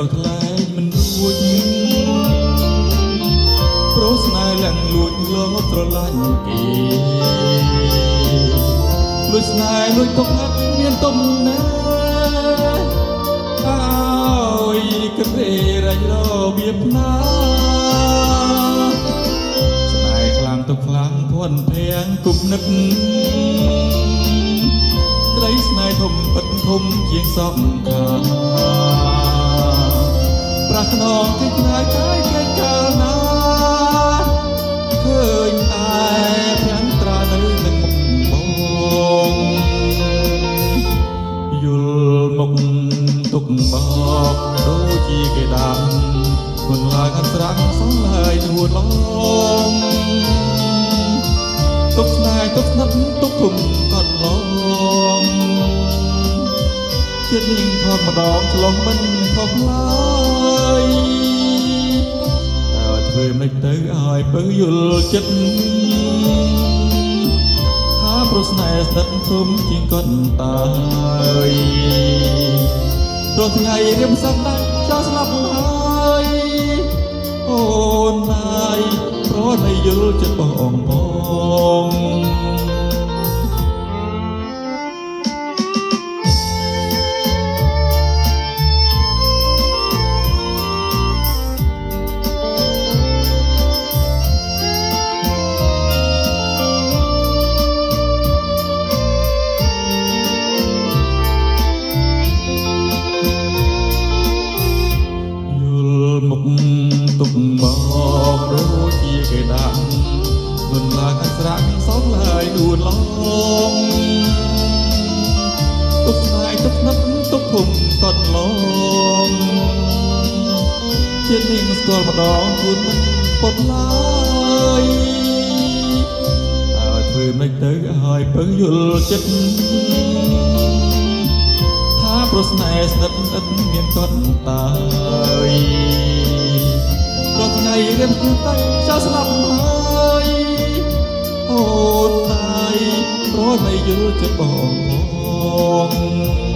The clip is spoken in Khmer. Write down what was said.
ត្រូវថ្លែងមិនរួចព្រោះស្នេហ៍ឡើងលួចលងស្រឡាញ់គេលួចស្នេហ៍លួចទុកហាត់មានទុំណាអើយគិតរេរញរបៀបណាស្នេហ៍ខ្លាំងទុកខ្លាំងធន់ភាំងគប់នឹកក្តីស្នេហ៍ធំពិតធំជាងសពខាប្រាស់ខ្នងគេខ្លាយកាយគេកាលណាឃើញតែភាំងត្រានៅនឹងមុខបងយល់មកទុកបោកដូចជាគេដាំគុនឡើយអត់ស្រាំងសងឡើយនួនឡងទុកស្នេហ៍ទុកស្និទ្ធទុកធំកត់ឡងចិត្តនាងថតម្ដងឆ្លងមិនខុសឡើយតើធ្វើមិនទៅឲ្យពើយល់ចិត្តថាប្រស្នេហ៍ស្និទ្ធធំជាងកត់តើយព្រោះថ្ងៃរៀបសំដាច់ចោលស្លាប់ហើយអូនណាយព្រោះតែយល់ចិត្តបងផងទុកមកដូចជាគេដាក់គុនឡើងអស្រាក់សងឡើយនួនឡងទុកស្នេហ៍ទុកស្និទ្ធទុកភុំកត់ឡងជាតិនេះស្គាល់ម្ដងគួនមិនពត់ឡើយតើធ្វើមិនទៅឲ្យពឹងយល់ចិត្តថាប្រស្នេហ៍ស្និទ្ធស្និទ្ធមានកត់តើយព្រោះថ្ងៃរៀបស្ដាច់ចោលស្លាប់ហើយអូនណាយព្រោះតែយល់ចិត្តបងផង